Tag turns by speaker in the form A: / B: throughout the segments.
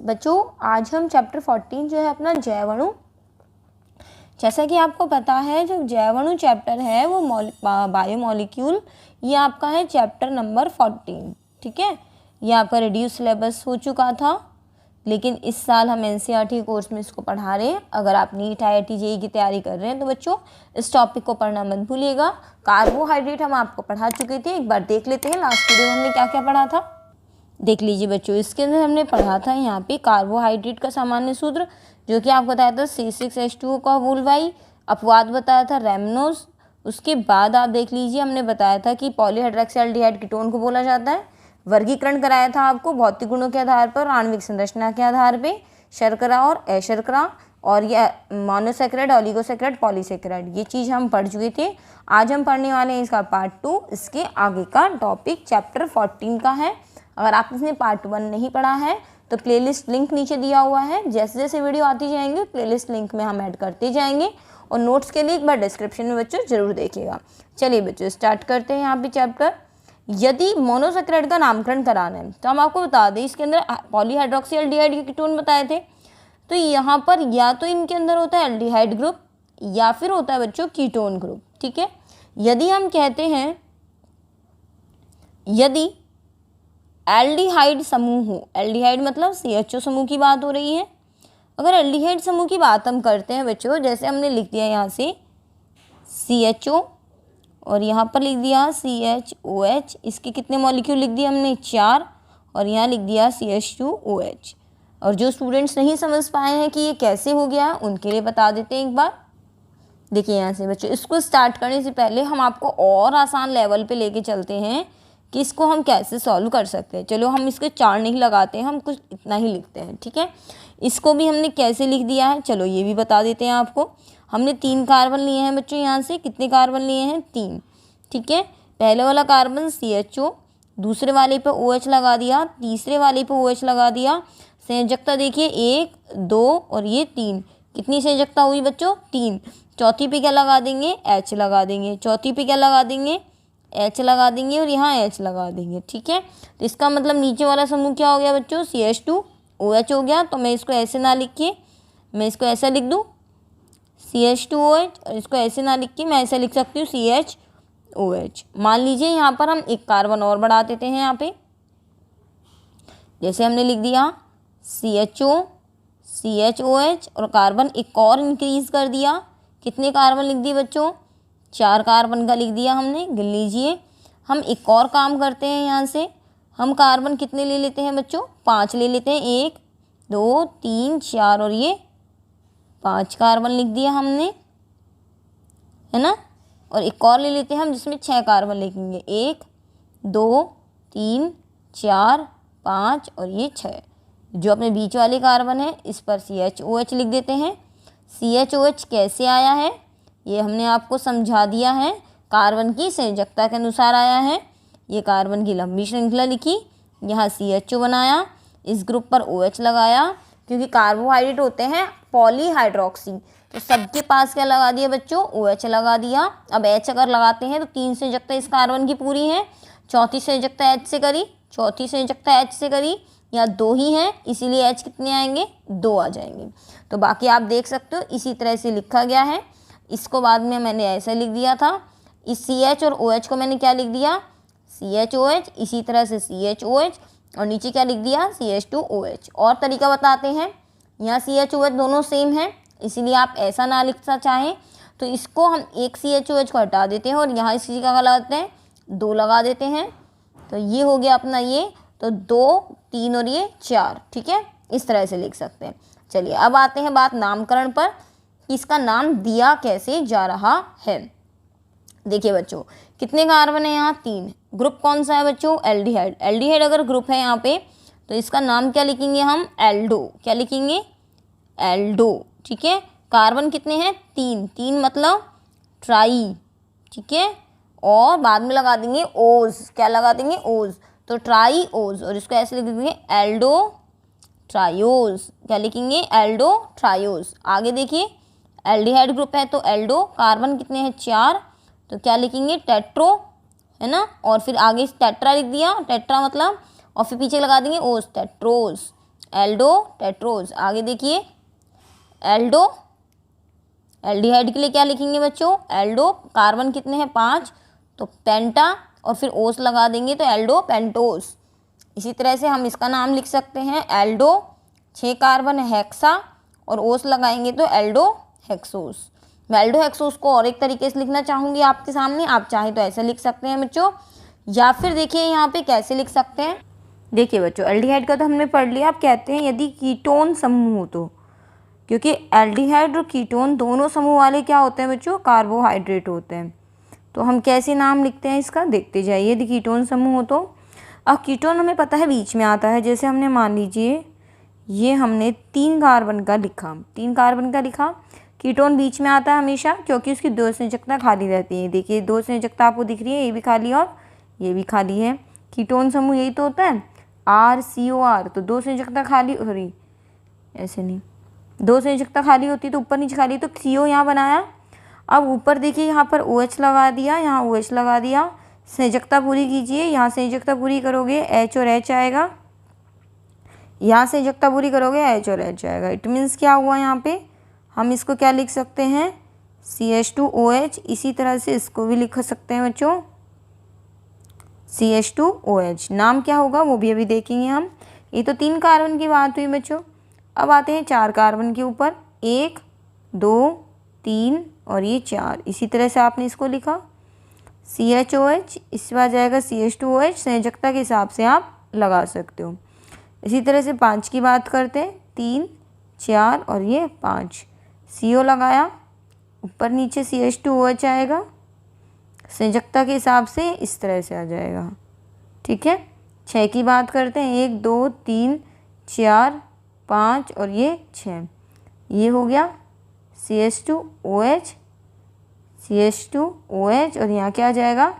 A: बच्चों आज हम चैप्टर 14 जो है अपना जैव अणु, जैसा कि आपको पता है जो जैव अणु चैप्टर है वो बायोमोलिक्यूल, ये आपका है चैप्टर नंबर 14। ठीक है, ये आपका रिड्यूस सिलेबस हो चुका था, लेकिन इस साल हम एनसीईआरटी कोर्स में इसको पढ़ा रहे हैं। अगर आप नीट IIT JEE की तैयारी कर रहे हैं तो बच्चों इस टॉपिक को पढ़ना मत भूलिएगा। कार्बोहाइड्रेट हम आपको पढ़ा चुके थे, एक बार देख लेते हैं लास्ट वीडियो में हमने क्या क्या पढ़ा था। देख लीजिए बच्चों, इसके अंदर हमने पढ़ा था यहाँ पे कार्बोहाइड्रेट का सामान्य सूत्र, जो कि आपको बताया था C6H2O का होल वाई, अपवाद बताया था रैमनोज। उसके बाद आप देख लीजिए हमने बताया था कि पॉलीहाइड्रोक्सिल्डिहाइड कीटोन को बोला जाता है। वर्गीकरण कराया था आपको भौतिक गुणों के आधार पर, आणविक संरचना के आधार पे, शर्करा और अशर्करा, और ये मोनोसैकेराइड, ओलिगोसैकेराइड, पॉलीसैकेराइड, ये चीज़ हम पढ़ चुके थे। आज हम पढ़ने वाले हैं इसका पार्ट 2। इसके आगे का टॉपिक चैप्टर 14 का है। अगर आप इसमें पार्ट 1 नहीं पढ़ा है तो प्लेलिस्ट लिंक नीचे दिया हुआ है, जैसे जैसे वीडियो आती जाएंगे प्लेलिस्ट लिंक में हम ऐड करते जाएंगे, और नोट्स के लिए एक बार डिस्क्रिप्शन में बच्चों जरूर देखिएगा। चलिए बच्चों स्टार्ट करते हैं यहाँ पे चैप्टर। यदि मोनोसैकेराइड का नामकरण कराना है तो हम आपको बता दें, इसके अंदर पॉलीहाइड्रोक्सिल्डिहाइड के कीटोन बताए थे, तो यहाँ पर या तो इनके अंदर होता है एल्डिहाइड ग्रुप या फिर होता है बच्चों कीटोन ग्रुप। ठीक है, यदि हम कहते हैं यदि एल्डिहाइड समूह हो, एल्डिहाइड मतलब CHO समूह की बात हो रही है। अगर एल्डिहाइड समूह की बात हम करते हैं बच्चों, जैसे हमने लिख दिया यहाँ से CHO और यहाँ पर लिख दिया CHOH, इसके कितने मॉलिक्यूल लिख दिए हमने 4, और यहाँ लिख दिया CH2OH। और जो स्टूडेंट्स नहीं समझ पाए हैं कि ये कैसे हो गया, उनके लिए बता देते हैं एक बार। देखिए यहाँ से बच्चों, इसको स्टार्ट करने से पहले हम आपको और आसान लेवल पे लेके चलते हैं कि इसको हम कैसे सॉल्व कर सकते हैं। चलो हम इसके 4 नहीं लगाते हैं, हम कुछ इतना ही लिखते हैं। ठीक है, इसको भी हमने कैसे लिख दिया है, चलो ये भी बता देते हैं आपको। हमने 3 कार्बन लिए हैं बच्चों, यहाँ से कितने कार्बन लिए हैं 3। ठीक है, पहले वाला कार्बन CHO, दूसरे वाले पे OH लगा दिया, तीसरे वाले पे OH लगा दिया। संयोजकता देखिए 1, 2 और ये 3, कितनी संयोजकता हुई बच्चों 3। चौथी पे क्या लगा देंगे, H लगा देंगे। चौथी पे क्या लगा देंगे, H लगा देंगे, और यहाँ H लगा देंगे। ठीक है, तो इसका मतलब नीचे वाला समूह क्या हो गया बच्चों, CH2OH हो गया। तो मैं इसको ऐसे ना लिख के, मैं इसको ऐसा लिख दूँ CH2OH, और इसको ऐसे ना लिख के मैं ऐसा लिख सकती हूँ CHOH। मान लीजिए यहाँ पर हम एक कार्बन और बढ़ा देते हैं, यहाँ पे जैसे हमने लिख दिया CHO CHOH, और कार्बन एक और इंक्रीज कर दिया। कितने कार्बन लिख दिए बच्चों, 4 कार्बन का लिख दिया हमने। गिन लीजिए, हम एक और काम करते हैं, यहाँ से हम कार्बन कितने ले लेते हैं बच्चों, 5 ले लेते हैं। 1 2 3 4 और ये 5 कार्बन लिख दिया हमने, है ना। और एक और ले लेते हैं हम जिसमें 6 कार्बन लिखेंगे। 1 2 3 4 5 और ये 6। जो अपने बीच वाले कार्बन है इस पर CHOH लिख देते हैं। CHOH कैसे आया है ये हमने आपको समझा दिया है, कार्बन की संयोजकता के अनुसार आया है। ये कार्बन की लंबी श्रृंखला लिखी, यहाँ CHO बनाया, इस ग्रुप पर OH लगाया, क्योंकि कार्बोहाइड्रेट होते हैं पॉलीहाइड्रोक्सी, तो सबके पास क्या लगा दिया बच्चों, OH लगा दिया। अब H अगर लगाते हैं तो 3 संयोजकता इस कार्बन की पूरी है, चौथी संयोजकता H से करी, चौथी संयोजकता H से करी, यहाँ 2 ही हैं, इसीलिए H कितने आएंगे, 2 आ जाएंगे। तो बाकी आप देख सकते हो इसी तरह से लिखा गया है। इसको बाद में मैंने ऐसा लिख दिया था, इस CH और OH को मैंने क्या लिख दिया, CHOH, इसी तरह से CHOH, और नीचे क्या लिख दिया CH2OH। और तरीका बताते हैं, यहाँ CHOH दोनों सेम है, इसीलिए आप ऐसा ना लिखना चाहें तो इसको हम एक CHOH को हटा देते हैं और यहाँ इस चीज़ का लगाते हैं 2 लगा देते हैं। तो ये हो गया अपना ये, तो 2 3 और ये 4। ठीक है, इस तरह से लिख सकते हैं। चलिए अब आते हैं बात नामकरण पर, कि इसका नाम दिया कैसे जा रहा है। देखिए बच्चों, कितने कार्बन है यहाँ 3, ग्रुप कौन सा है बच्चों, एल्डिहाइड। एल्डिहाइड अगर ग्रुप है यहाँ पे तो इसका नाम क्या लिखेंगे हम, एल्डो। क्या लिखेंगे, एल्डो। ठीक है, कार्बन कितने हैं 3, 3 मतलब ट्राई। ठीक है, और बाद में लगा देंगे ओज, क्या लगा देंगे ओज, तो ट्राई ओज, और इसको ऐसे लिख देंगे एल्डो ट्रायोज। क्या लिखेंगे, एल्डो ट्रायोज। आगे देखिए, एल्डिहाइड ग्रुप है तो एल्डो, कार्बन कितने हैं 4, तो क्या लिखेंगे टेट्रो, है ना। और फिर आगे टेट्रा लिख दिया, टेट्रा मतलब, और फिर पीछे लगा देंगे ओज, टेट्रोज। Aldo tetrose. आगे देखिए एल्डो, एल्डिहाइड के लिए क्या लिखेंगे बच्चों, एल्डो, कार्बन कितने हैं 5, तो पेंटा और फिर ओस लगा देंगे तो एल्डो पेंटोस। इसी तरह से हम इसका नाम लिख सकते हैं एल्डो, 6 कार्बन हेक्सा और ओस लगाएंगे तो एल्डो हेक्सोस। मैं एल्डो हेक्सोस को और एक तरीके से लिखना चाहूँगी आपके सामने, आप चाहें तो ऐसे लिख सकते हैं बच्चों, या फिर देखिए यहाँ पे कैसे लिख सकते हैं। देखिए बच्चों एल्डिहाइड का तो हमने पढ़ लिया। आप कहते हैं यदि कीटोन समूह हो तो, क्योंकि एल्डिहाइड और कीटोन दोनों समूह वाले क्या होते हैं बच्चों, कार्बोहाइड्रेट होते हैं। तो हम कैसे नाम लिखते हैं इसका, देखते जाइए। यदि कीटोन समूह हो तो, अब कीटोन हमें पता है बीच में आता है, जैसे हमने मान लीजिए ये हमने 3 कार्बन का लिखा, 3 कार्बन का लिखा, कीटोन बीच में आता है हमेशा, क्योंकि उसकी 2 संयोजकता खाली रहती है। देखिए 2 संयोजकता आपको दिख रही है, ये भी खाली और ये भी खाली है। कीटोन समूह यही तो होता है, RCOR, तो 2 संयोजकता खाली, सॉरी ऐसे नहीं, 2 संयोजकता खाली होती तो ऊपर नीचे खाली, तो CO यहाँ बनाया। अब ऊपर देखिए यहाँ पर OH लगा दिया, यहाँ OH लगा दिया, संयोजकता पूरी कीजिए, यहाँ संयोजकता पूरी करोगे H और H आएगा, यहाँ संयोजकता पूरी करोगे H और H आएगा। इट मीन्स क्या हुआ, यहाँ पे हम इसको क्या लिख सकते हैं, CH2OH। इसी तरह से इसको भी लिख सकते हैं बच्चों, CH2OH। नाम क्या होगा वो भी अभी देखेंगे हम। ये तो 3 कार्बन की बात हुई बच्चों। अब आते हैं 4 कार्बन के ऊपर, 1 2 3 और ये 4। इसी तरह से आपने इसको लिखा CHOH, इसके बाद जाएगा CH2OH, संयोजकता के हिसाब से आप लगा सकते हो। इसी तरह से 5 की बात करते हैं, 3 4 और ये 5, CO लगाया, ऊपर नीचे CH2OH आएगा, संयोजकता के हिसाब से इस तरह से आ जाएगा, ठीक है। 6 की बात करते हैं, 1 2 3 4 5 और ये 6, ये हो गया CH2OH, CH2OH और यहाँ क्या आ जाएगा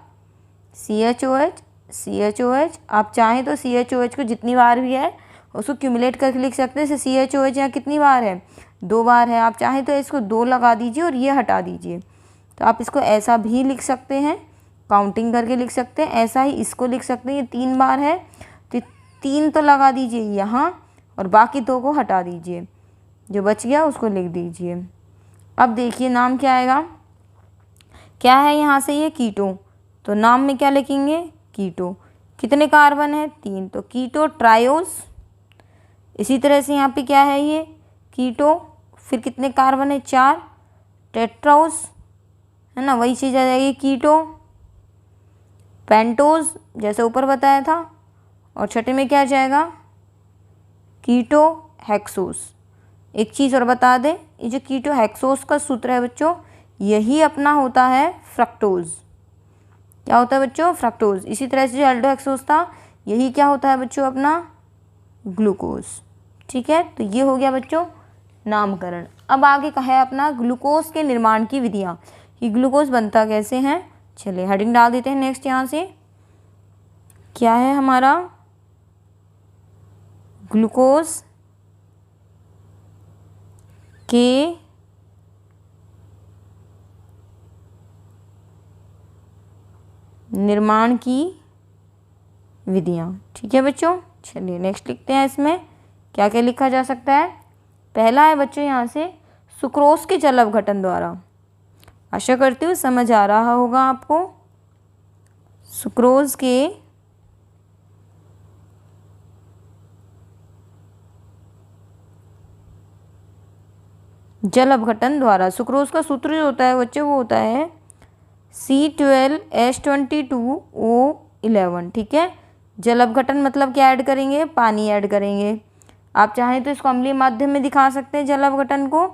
A: CHOH, CHOH। आप चाहें तो CHOH को जितनी बार भी है उसको क्यूमुलेट करके लिख सकते हैं। जैसे CHOH यहाँ कितनी बार है, 2 बार है, आप चाहें तो इसको 2 लगा दीजिए और ये हटा दीजिए। तो आप इसको ऐसा भी लिख सकते हैं, काउंटिंग करके लिख सकते हैं। ऐसा ही इसको लिख सकते हैं, ये 3 बार है तो 3 तो लगा दीजिए यहाँ और बाकी 2 को हटा दीजिए, जो बच गया उसको लिख दीजिए। अब देखिए नाम क्या आएगा, क्या है यहाँ से ये कीटो, तो नाम में क्या लिखेंगे कीटो। कितने कार्बन है 3, तो कीटो ट्रायोस। इसी तरह से यहाँ पे क्या है ये कीटो, फिर कितने कार्बन है 4, टेट्राउस है ना, वही चीज़ आ जाएगी कीटो पेंटोस जैसे ऊपर बताया था, और छठे में क्या जाएगा कीटो हेक्सोस। एक चीज़ और बता दें, ये जो कीटो हेक्सोस का सूत्र है बच्चों, यही अपना होता है फ्रक्टोज। क्या होता है बच्चों, फ्रक्टोज। इसी तरह से जो एल्डो हेक्सोस था यही क्या होता है बच्चों, अपना ग्लूकोज, ठीक है। तो ये हो गया बच्चों नामकरण। अब आगे का है अपना ग्लूकोज के निर्माण की विधियाँ, कि ग्लूकोज बनता कैसे हैं। चलिए हेडिंग डाल देते हैं नेक्स्ट। यहाँ से क्या है हमारा ग्लूकोज के निर्माण की विधियाँ, ठीक है बच्चों। चलिए नेक्स्ट लिखते हैं, इसमें क्या क्या लिखा जा सकता है। पहला है बच्चों यहाँ से सुक्रोज के जल अपघटन द्वारा। आशा करती हूँ समझ आ रहा होगा आपको। सुक्रोज के जल अपघटन द्वारा। सुक्रोज का सूत्र जो होता है बच्चों वो होता है C12H22O11, ठीक है। जल अपघटन मतलब क्या ऐड करेंगे, पानी ऐड करेंगे। आप चाहें तो इसको अम्लीय माध्यम में दिखा सकते हैं जल अपघटन को,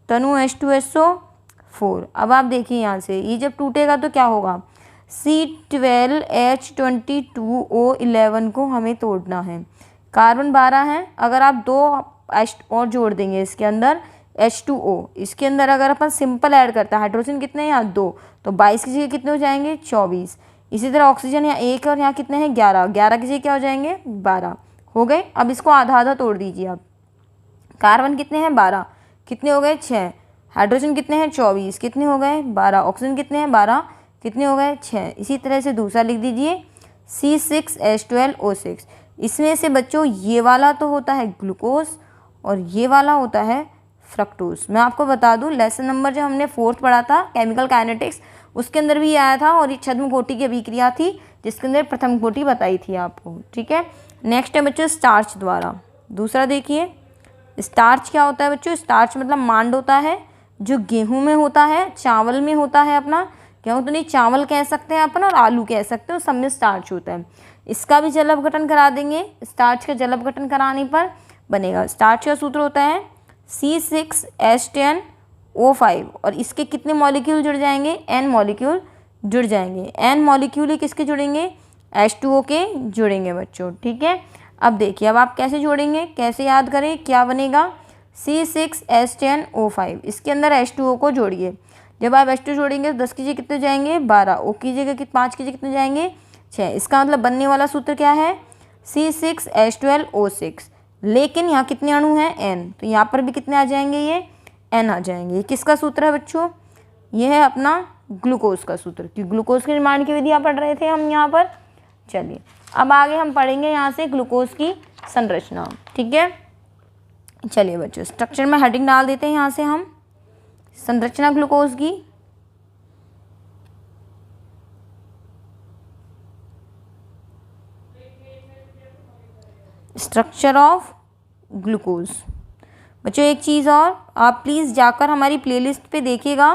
A: तनु H2SO4। अब आप देखिए यहाँ से ये जब टूटेगा तो क्या होगा, C12H22O11 को हमें तोड़ना है। कार्बन 12 है, अगर आप 2 H और जोड़ देंगे इसके अंदर H2O, इसके अंदर अगर अपन सिंपल ऐड करता है हाइड्रोजन कितने हैं यहाँ 2, तो 22 की जगह कितने हो जाएंगे 24। इसी तरह ऑक्सीजन यहाँ 1 और यहाँ कितने हैं 11, 11 की जगह क्या हो जाएंगे 12 हो गए। अब इसको आधा आधा तोड़ दीजिए आप। कार्बन कितने हैं 12, कितने हो गए 6, हाइड्रोजन कितने हैं 24, कितने हो गए 12, ऑक्सीजन कितने हैं 12, कितने हो गए 6। इसी तरह से दूसरा लिख दीजिए C6H12O6। इसमें से बच्चों ये वाला तो होता है ग्लूकोज और ये वाला होता है फ्रक्टोज। मैं आपको बता दूं, लेसन नंबर जब हमने 4th पढ़ा था केमिकल काइनेटिक्स, उसके अंदर भी आया था और ये छद्म कोटि की अभिक्रिया थी जिसके अंदर प्रथम कोटि बताई थी आपको। ठीक है, नेक्स्ट है बच्चों स्टार्च द्वारा। दूसरा देखिए, स्टार्च क्या होता है बच्चों? स्टार्च मतलब मांड होता है जो गेहूं में होता है, चावल में होता है अपना, गेहूं तो नहीं चावल कह सकते हैं अपन, और आलू कह सकते हैं, उस सब में स्टार्च होता है। इसका भी जल अपघटन करा देंगे। स्टार्च का जल अपघटन कराने पर बनेगा, स्टार्च का सूत्र होता है C6H10O5 और इसके कितने मॉलिक्यूल जुड़ जाएंगे? N मॉलिक्यूल जुड़ जाएंगे। N मॉलिक्यूल ही किसके जुड़ेंगे? H2O के जुड़ेंगे बच्चों। ठीक है, अब देखिए, अब आप कैसे जोड़ेंगे, कैसे याद करें, क्या बनेगा? C6H10O5, इसके अंदर H2O को जोड़िए। जब आप H2 जोड़ेंगे तो 10 कीजिए कितने जाएंगे? 12। O कीजिएगा कि 5 कीजिए कितने जाएंगे? 6। इसका मतलब बनने वाला सूत्र क्या है? C6H12O6। लेकिन यहाँ कितने अणु हैं? N, तो यहाँ पर भी कितने आ जाएंगे? ये N आ जाएंगे। ये किसका सूत्र है बच्चों? ये है अपना ग्लूकोज का सूत्र, कि ग्लूकोज के निर्माण की विधियाँ पढ़ रहे थे हम यहाँ पर। चलिए अब आगे हम पढ़ेंगे यहाँ से ग्लूकोज की संरचना। ठीक है, चलिए बच्चों स्ट्रक्चर में हेडिंग डाल देते हैं यहाँ से हम, संरचना ग्लूकोज की। Structure of glucose. बच्चों एक चीज़ और, आप प्लीज़ जाकर हमारी प्लेलिस्ट पे देखिएगा,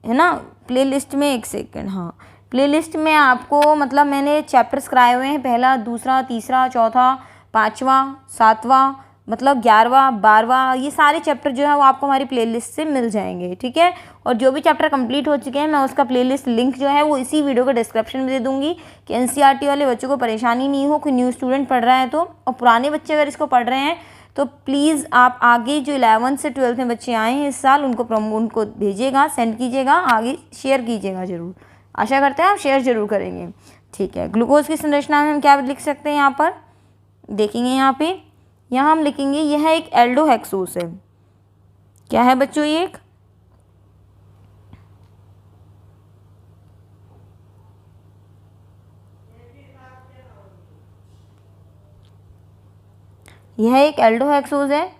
A: है ना, प्लेलिस्ट में, एक सेकंड, हाँ प्लेलिस्ट में आपको मतलब मैंने चैप्टर्स कराए हुए हैं, पहला, दूसरा, तीसरा, चौथा, 5वां, 7वां, मतलब 11वां, 12वां, ये सारे चैप्टर जो है वो आपको हमारी प्लेलिस्ट से मिल जाएंगे। ठीक है, और जो भी चैप्टर कंप्लीट हो चुके हैं मैं उसका प्लेलिस्ट लिंक जो है वो इसी वीडियो के डिस्क्रिप्शन में दे दूंगी, कि एनसीईआरटी वाले बच्चों को परेशानी नहीं हो, कोई न्यू स्टूडेंट पढ़ रहा है तो, और पुराने बच्चे अगर इसको पढ़ रहे हैं तो प्लीज़ आप आगे जो 11th से 12th में बच्चे आए हैं इस साल उनको भेजिएगा, सेंड कीजिएगा, आगे शेयर कीजिएगा ज़रूर। आशा करते हैं आप शेयर ज़रूर करेंगे। ठीक है, ग्लूकोज की संरचना में हम क्या लिख सकते हैं? यहाँ पर देखेंगे, यहाँ हम लिखेंगे यह एक एल्डोहेक्सोस है। क्या है बच्चों? ये एक एल्डोहेक्सोस है।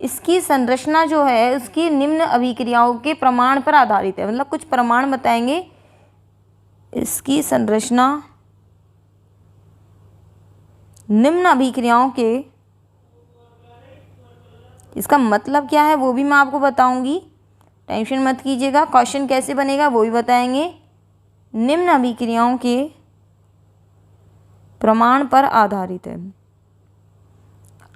A: इसकी संरचना जो है उसकी निम्न अभिक्रियाओं के प्रमाण पर आधारित है, मतलब कुछ प्रमाण बताएंगे। इसकी संरचना निम्न अभिक्रियाओं के, इसका मतलब क्या है वो भी मैं आपको बताऊंगी, टेंशन मत कीजिएगा। क्वेश्चन कैसे बनेगा वो भी बताएंगे। निम्न अभिक्रियाओं के प्रमाण पर आधारित है।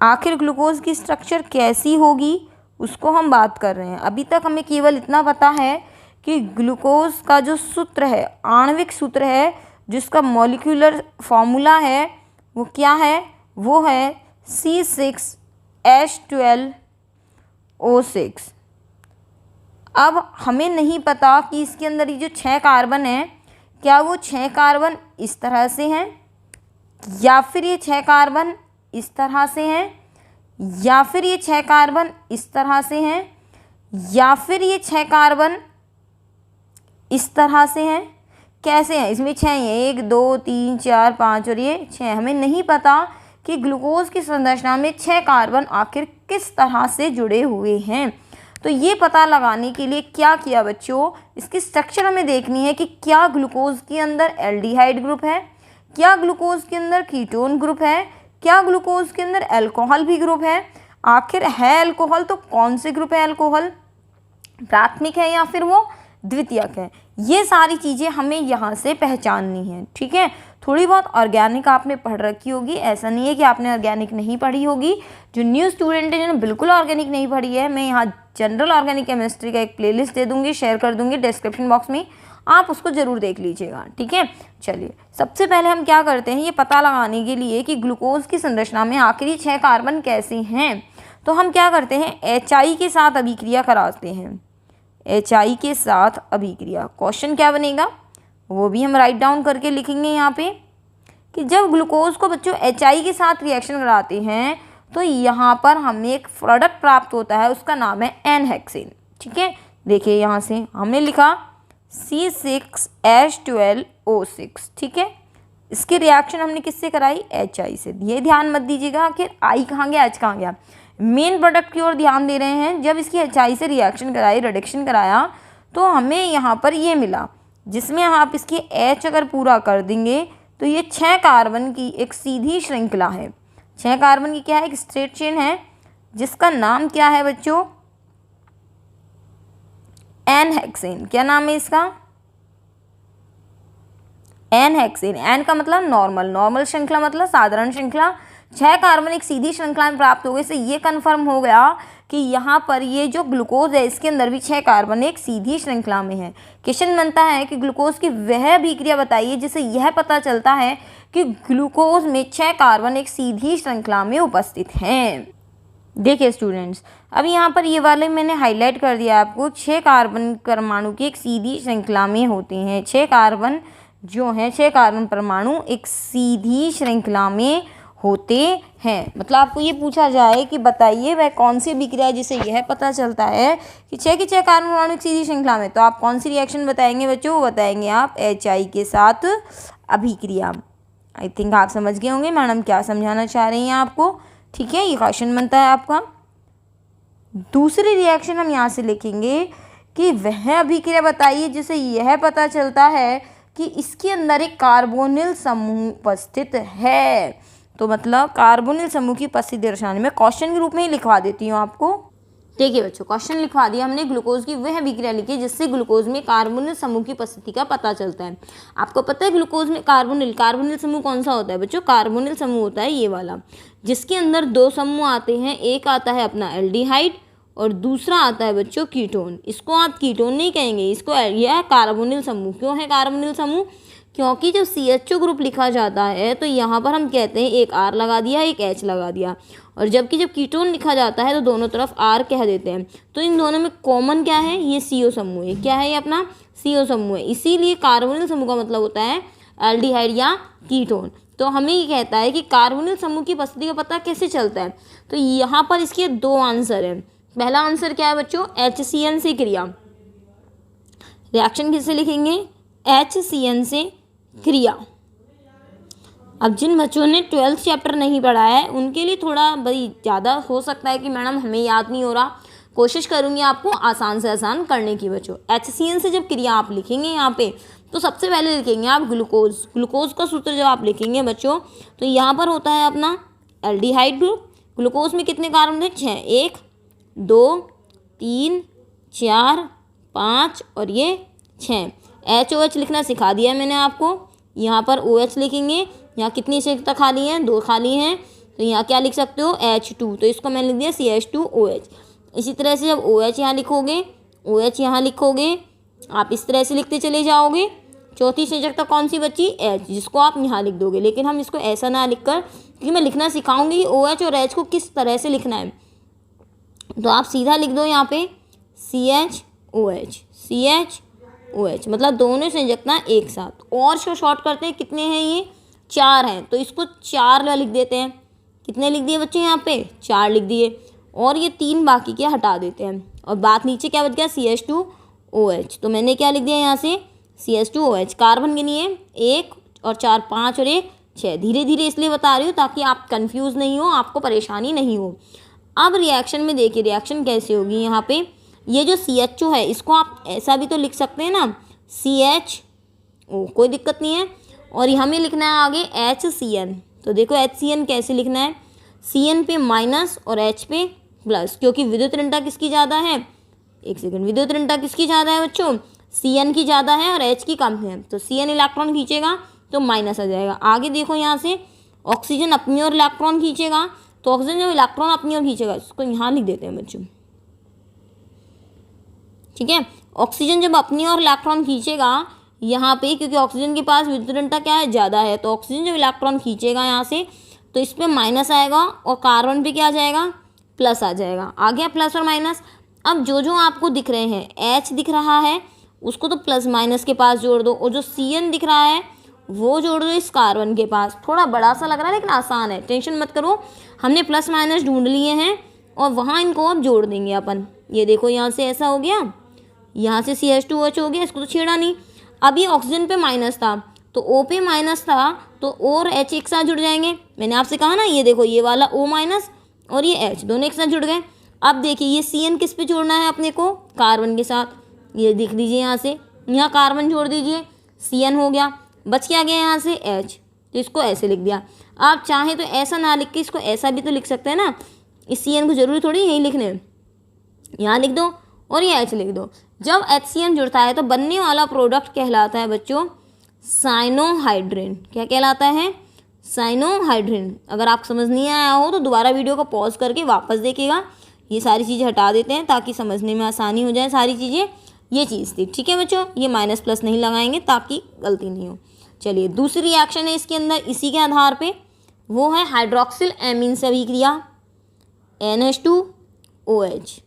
A: आखिर ग्लूकोज की स्ट्रक्चर कैसी होगी उसको हम बात कर रहे हैं। अभी तक हमें केवल इतना पता है कि ग्लूकोज का जो सूत्र है, आणविक सूत्र है, जिसका मॉलिक्यूलर फॉर्मूला है वो क्या है? वो है C6H12O6। अब हमें नहीं पता कि इसके अंदर ये जो 6 कार्बन हैं, क्या वो 6 कार्बन इस तरह से हैं, या फिर ये 6 कार्बन इस तरह से हैं, या फिर ये 6 कार्बन इस तरह से हैं, या फिर ये 6 कार्बन इस तरह से हैं। कैसे हैं? इसमें 6 हैं, 1 2 3 4 5 और ये 6। हमें नहीं पता कि ग्लूकोज की संरचना में 6 कार्बन आखिर किस तरह से जुड़े हुए हैं। तो ये पता लगाने के लिए क्या किया बच्चों, इसकी स्ट्रक्चर हमें देखनी है कि क्या ग्लूकोज के अंदर एल्डिहाइड ग्रुप है, क्या ग्लूकोज के अंदर कीटोन ग्रुप है, क्या ग्लूकोज के अंदर अल्कोहल भी ग्रुप है। आखिर है अल्कोहल तो कौन से ग्रुप है अल्कोहल, प्राथमिक है या फिर वो द्वितीयक है। ये सारी चीज़ें हमें यहाँ से पहचाननी है। ठीक है, थोड़ी बहुत ऑर्गेनिक आपने पढ़ रखी होगी, ऐसा नहीं है कि आपने ऑर्गेनिक नहीं पढ़ी होगी। जो न्यू स्टूडेंट है जिन्होंने बिल्कुल ऑर्गेनिक नहीं पढ़ी है, मैं यहाँ जनरल ऑर्गेनिक केमिस्ट्री का एक प्लेलिस्ट दे दूँगी, शेयर कर दूँगी डिस्क्रिप्शन बॉक्स में, आप उसको ज़रूर देख लीजिएगा। ठीक है, चलिए सबसे पहले हम क्या करते हैं, ये पता लगाने के लिए कि ग्लूकोज की संरचना में आखिरी 6 कार्बन कैसे हैं, तो हम क्या करते हैं, HI के साथ अभिक्रिया कराते हैं। HI के साथ अभिक्रिया, क्वेश्चन क्या बनेगा वो भी हम राइट डाउन करके लिखेंगे यहाँ पे, कि जब ग्लूकोज को बच्चों HI के साथ रिएक्शन कराते हैं तो यहाँ पर हमें एक प्रोडक्ट प्राप्त होता है, उसका नाम है एन-हेक्सेन। ठीक है, देखिए यहाँ से हमने लिखा C6H12O6। ठीक है, इसकी रिएक्शन हमने किससे कराई, HI से। ये ध्यान मत दीजिएगा कि I कहाँ गया, H कहाँ गया, मेन प्रोडक्ट की ओर ध्यान दे रहे हैं। जब इसकी HI से रिएक्शन कराई, रिडक्शन कराया, तो हमें यहाँ पर ये मिला, जिसमें आप इसकी H अगर पूरा कर देंगे तो ये 6 कार्बन की एक सीधी श्रृंखला है। 6 कार्बन की क्या है, एक स्ट्रेट चेन है, जिसका नाम क्या है बच्चों, एन हेक्सेन। क्या नाम है इसका, एन हेक्सेन। एन का मतलब नॉर्मल, नॉर्मल श्रृंखला मतलब साधारण श्रृंखला। 6 कार्बन एक सीधी श्रृंखला में प्राप्त हो गए। इससे ये कन्फर्म हो गया कि यहाँ पर ये जो ग्लूकोज है इसके अंदर भी 6 कार्बन एक सीधी श्रृंखला में है। क्वेश्चन बनता है कि ग्लूकोज की वह अभिक्रिया बताइए जिससे यह पता चलता है कि ग्लूकोज में 6 कार्बन एक सीधी श्रृंखला में उपस्थित हैं। देखिए स्टूडेंट्स, अब यहाँ पर ये वाले मैंने हाईलाइट कर दिया आपको, 6 कार्बन परमाणु की एक सीधी श्रृंखला में होते हैं। 6 कार्बन जो हैं, 6 कार्बन परमाणु एक सीधी श्रृंखला में होते हैं। मतलब आपको ये पूछा जाए कि बताइए वह कौन सी अभिक्रिया है जिससे यह पता चलता है कि 6 के 6 कार्बन परमाणु एक सीधी श्रृंखला में, तो आप कौन सी रिएक्शन बताएंगे बच्चों, वो बताएंगे आप HI के साथ अभिक्रिया। आई थिंक आप समझ गए होंगे मैडम क्या समझाना चाह रही हैं आपको। ठीक है, ये क्वेश्चन बनता है आपका। दूसरी रिएक्शन हम यहाँ से लिखेंगे कि वह अभिक्रिया बताइए जिससे यह पता चलता है कि इसके अंदर एक कार्बोनिल समूह उपस्थित है। तो मतलब कार्बोनिल समूह की उपस्थिति दर्शाने में क्वेश्चन के रूप में ही लिखवा देती हूँ आपको। देखिए बच्चों, क्वेश्चन लिखवा दिया हमने, ग्लूकोज की वह अभिक्रिया लिखी जिससे ग्लूकोज में कार्बोनिल समूह की उपस्थिति का पता चलता है। आपको पता है ग्लूकोज में कार्बोनिल समूह कौन सा होता है बच्चों, कार्बोनिल समूह होता है ये वाला, जिसके अंदर 2 समूह आते हैं। एक आता है अपना एल्डिहाइड और दूसरा आता है बच्चों कीटोन। इसको आप कीटोन नहीं कहेंगे, इसको यह कार्बोनिल समूह। क्यों है कार्बोनिल समूह, क्योंकि जब CHO ग्रुप लिखा जाता है तो यहाँ पर हम कहते हैं एक R लगा दिया, एक H लगा दिया, और जब कीटोन लिखा जाता है तो दोनों तरफ R कह देते हैं। तो इन दोनों में कॉमन क्या है, ये CO समूह है। क्या है ये अपना CO समूह है। इसीलिए कार्बोनिल समूह का मतलब होता है एल्डिहाइड या कीटोन। तो हमें ये कहता है कि कार्बोनिल समूह की उपस्थिति का पता कैसे चलता है, तो यहाँ पर इसके 2 आंसर हैं। पहला आंसर क्या है बच्चों, HCN से क्रिया। रिएक्शन किससे लिखेंगे, HCN से क्रिया। अब जिन बच्चों ने 12th चैप्टर नहीं पढ़ा है उनके लिए थोड़ा भाई ज़्यादा हो सकता है कि मैडम हमें याद नहीं हो रहा, कोशिश करूँगी आपको आसान से आसान करने की बच्चों। HCN से जब क्रिया आप लिखेंगे यहाँ पे, तो सबसे पहले लिखेंगे आप ग्लूकोज। ग्लूकोज का सूत्र जब आप लिखेंगे बच्चों, तो यहाँ पर होता है अपना एल्डिहाइड ग्रुप। ग्लूकोज में कितने कार्बन थे, 6, 1 2 3 4 5 और ये 6। HOH लिखना सिखा दिया मैंने आपको। यहाँ पर OH लिखेंगे, यहाँ कितनी श्रृंखला खाली हैं, 2 खाली हैं, तो यहाँ क्या लिख सकते हो H2, तो इसको मैंने लिख दिया CH2OH। इसी तरह से जब OH यहाँ लिखोगे, OH यहाँ लिखोगे, आप इस तरह से लिखते चले जाओगे। चौथी श्रृंखला कौन सी बची, H, जिसको आप यहाँ लिख दोगे। लेकिन हम इसको ऐसा ना लिखकर, क्योंकि मैं लिखना सिखाऊंगी कि OH और H को किस तरह से लिखना है, तो आप सीधा लिख दो यहाँ पे CHOH, CHOH, मतलब दोनों संयुजना एक साथ। और शॉर्ट करते हैं, कितने हैं ये, 4 हैं, तो इसको 4 लिख देते हैं। कितने लिख दिए बच्चे यहाँ पे, 4 लिख दिए, और ये 3 बाकी के हटा देते हैं, और बात नीचे क्या बच गया, CH2OH। तो मैंने क्या लिख दिया यहाँ से CH2OH। कार्बन गिनिए, 1 और 4 5 और 1 6। धीरे धीरे इसलिए बता रही हूँ ताकि आप कंफ्यूज नहीं हो, आपको परेशानी नहीं हो। अब रिएक्शन में देखिए रिएक्शन कैसे होगी। यहाँ पे ये जो CHO है इसको आप ऐसा भी तो लिख सकते हैं ना, CHO, कोई दिक्कत नहीं है। और हमें लिखना है आगे HCN। तो देखो HCN कैसे लिखना है, CN पे माइनस और H पे प्लस, क्योंकि विद्युत ऋणता किसकी ज़्यादा है, एक सेकंड, विद्युत ऋणता किसकी ज़्यादा है बच्चों, CN की ज़्यादा है और H की कम है। तो CN इलेक्ट्रॉन खींचेगा तो माइनस आ जाएगा। आगे देखो यहाँ से ऑक्सीजन अपनी ओर इलेक्ट्रॉन खींचेगा, तो ऑक्सीजन जब इलेक्ट्रॉन अपनी ओर खींचेगा, इसको यहाँ लिख देते हैं बच्चों, ठीक है। ऑक्सीजन जब अपनी ओर इलेक्ट्रॉन खींचेगा यहाँ पे, क्योंकि ऑक्सीजन के पास विद्युत ऋणता क्या है, ज़्यादा है, तो ऑक्सीजन जब इलेक्ट्रॉन खींचेगा यहाँ से, तो इस पर माइनस आएगा और कार्बन पे क्या आ जाएगा, प्लस आ जाएगा। आ गया प्लस और माइनस। अब जो जो आपको दिख रहे हैं, H दिख रहा है उसको तो प्लस माइनस के पास जोड़ दो, और जो CN दिख रहा है वो जोड़ दो इस कार्बन के पास। थोड़ा बड़ा सा लग रहा है लेकिन आसान है, टेंशन मत करो। हमने प्लस माइनस ढूंढ लिए हैं और वहाँ इनको अब जोड़ देंगे अपन। ये देखो यहाँ से ऐसा हो गया, यहाँ से CH2OH हो गया, इसको तो छेड़ा नहीं। अब ये ऑक्सीजन पे माइनस था, तो O पे माइनस था तो और H एक साथ जुड़ जाएंगे। मैंने आपसे कहा ना, ये देखो ये वाला O माइनस और ये H दोनों एक साथ जुड़ गए। अब देखिए ये CN किस पे जोड़ना है अपने को, कार्बन के साथ। ये देख लीजिए यहाँ से, यहाँ कार्बन जोड़ दीजिए, CN हो गया, बच क्या गया यहाँ से H, तो इसको ऐसे लिख दिया। आप चाहें तो ऐसा ना लिख के इसको ऐसा भी तो लिख सकते हैं ना, इस CN को जरूरी थोड़ी यही लिखने, यहाँ लिख दो और ये H लिख दो। जब HCN जुड़ता है तो बनने वाला प्रोडक्ट कहलाता है बच्चों साइनोहाइड्रिन। क्या कहलाता है? साइनोहाइड्रिन। अगर आप समझ नहीं आया हो तो दोबारा वीडियो को पॉज करके वापस देखिएगा। ये सारी चीज़ें हटा देते हैं ताकि समझने में आसानी हो जाए सारी चीज़ें। ये चीज़ थी, ठीक है बच्चों, ये माइनस प्लस नहीं लगाएंगे ताकि गलती नहीं हो। चलिए दूसरी रिएक्शन है इसके अंदर इसी के आधार पे, वो है हाइड्रोक्सिल एमीन से अभिक्रिया NH2OH।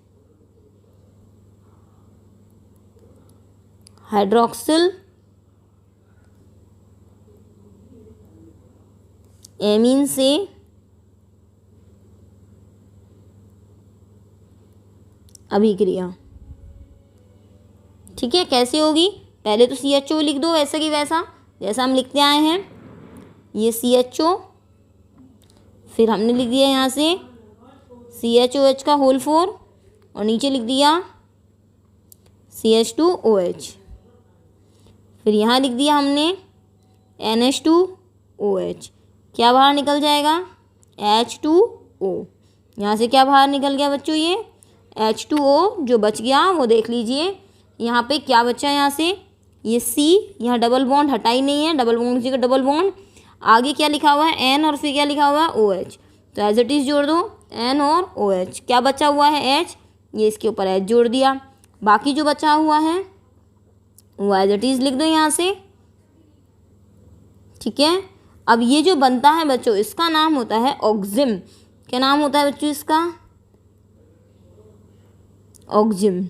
A: हाइड्रोक्सिल एमीन से अभिक्रिया, ठीक है। कैसे होगी? पहले तो CHO लिख दो वैसा कि वैसा जैसा हम लिखते आए हैं, ये CHO, फिर हमने लिख दिया यहाँ से CHOH का होल 4 और नीचे लिख दिया CH2OH, फिर यहाँ लिख दिया हमने NH2OH। क्या बाहर निकल जाएगा? H2O। यहाँ से क्या बाहर निकल गया बच्चों? ये H2O जो बच गया वो देख लीजिए यहाँ पे क्या बचा है। यहाँ से ये C, यहाँ डबल बॉन्ड हटा ही नहीं है, डबल बॉन्ड की जगह डबल बॉन्ड, आगे क्या लिखा हुआ है N और फिर क्या लिखा हुआ है OH, तो एज इट इज़ जोड़ दो N और OH। क्या बचा हुआ है H, ये इसके ऊपर H जोड़ दिया, बाकी जो बचा हुआ है वो एज इट इज़ लिख दो यहाँ से, ठीक है। अब ये जो बनता है बच्चों इसका नाम होता है ऑक्जिम। क्या नाम होता है बच्चों इसका? ऑक्जिम,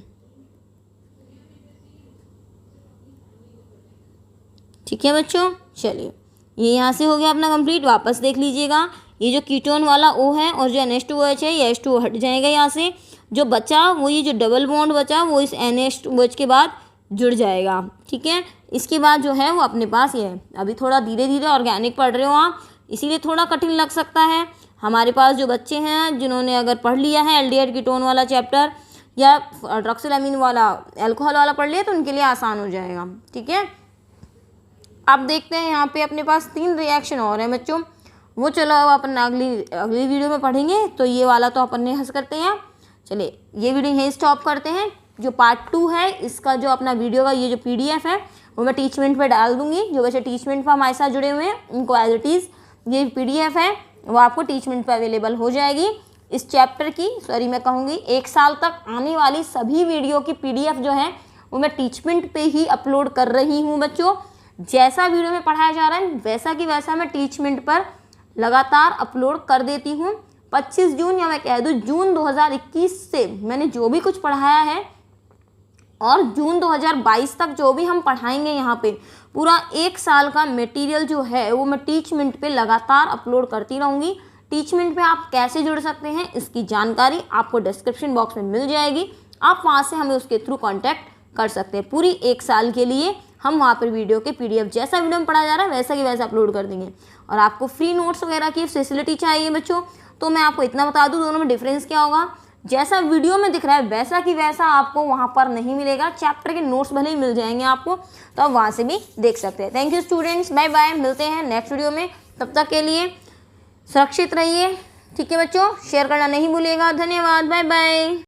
A: ठीक है बच्चों। चलिए ये यहाँ से हो गया अपना कंप्लीट। वापस देख लीजिएगा, ये जो कीटोन वाला O है और जो NH2OH है ये H2O हट जाएगा यहाँ से। जो बचा वो ये जो डबल बॉन्ड बचा वो इस NH2OH के बाद जुड़ जाएगा, ठीक है। इसके बाद जो है वो अपने पास ये है। अभी थोड़ा धीरे धीरे ऑर्गेनिक पढ़ रहे हो आप, इसीलिए थोड़ा कठिन लग सकता है। हमारे पास जो बच्चे हैं जिन्होंने अगर पढ़ लिया है एल्डिहाइड कीटोन वाला चैप्टर या हाइड्रोक्सिल वाला एल्कोहल वाला पढ़ लिया तो उनके लिए आसान हो जाएगा, ठीक है। अब देखते हैं यहाँ पे अपने पास 3 रिएक्शन और हैं बच्चों, वो चलो अब अपन अगली वीडियो में पढ़ेंगे। तो ये वाला तो अपन ने हंस करते हैं। चलिए ये वीडियो यहीं स्टॉप करते हैं। जो पार्ट 2 है इसका जो अपना वीडियो का ये जो PDF है वो मैं टीचमेंट पे डाल दूंगी। जो बच्चे टीचमेंट पर हमारे साथ जुड़े हुए हैं उनको एज इट इज़ ये PDF है वो आपको टीचमेंट पर अवेलेबल हो जाएगी। इस चैप्टर की मैं कहूँगी 1 साल तक आने वाली सभी वीडियो की PDF जो है वो मैं टीचमेंट पे ही अपलोड कर रही हूँ बच्चों। जैसा वीडियो में पढ़ाया जा रहा है वैसा कि वैसा मैं टीचमेंट पर लगातार अपलोड कर देती हूँ। 25 जून या मैं कह दूँ जून 2021 से मैंने जो भी कुछ पढ़ाया है और जून 2022 तक जो भी हम पढ़ाएंगे यहाँ पे पूरा 1 साल का मटेरियल जो है वो मैं टीचमेंट पे लगातार अपलोड करती रहूँगी। टीचमेंट पे आप कैसे जुड़ सकते हैं इसकी जानकारी आपको डिस्क्रिप्शन बॉक्स में मिल जाएगी। आप वहाँ से हमें उसके थ्रू कॉन्टैक्ट कर सकते हैं। पूरी 1 साल के लिए हम वहाँ पर वीडियो के PDF जैसा वीडियो में पढ़ाया जा रहा है वैसा कि वैसा अपलोड कर देंगे। और आपको फ्री नोट्स वगैरह की फैसिलिटी चाहिए बच्चों तो मैं आपको इतना बता दूँ दोनों में डिफरेंस क्या होगा। जैसा वीडियो में दिख रहा है वैसा कि वैसा आपको वहाँ पर नहीं मिलेगा। चैप्टर के नोट्स भले ही मिल जाएंगे आपको, तो आप वहाँ से भी देख सकते हैं। Thank you students, bye bye, मिलते हैं नेक्स्ट वीडियो में। तब तक के लिए सुरक्षित रहिए, ठीक है बच्चों, शेयर करना नहीं भूलिएगा। धन्यवाद, बाय बाय।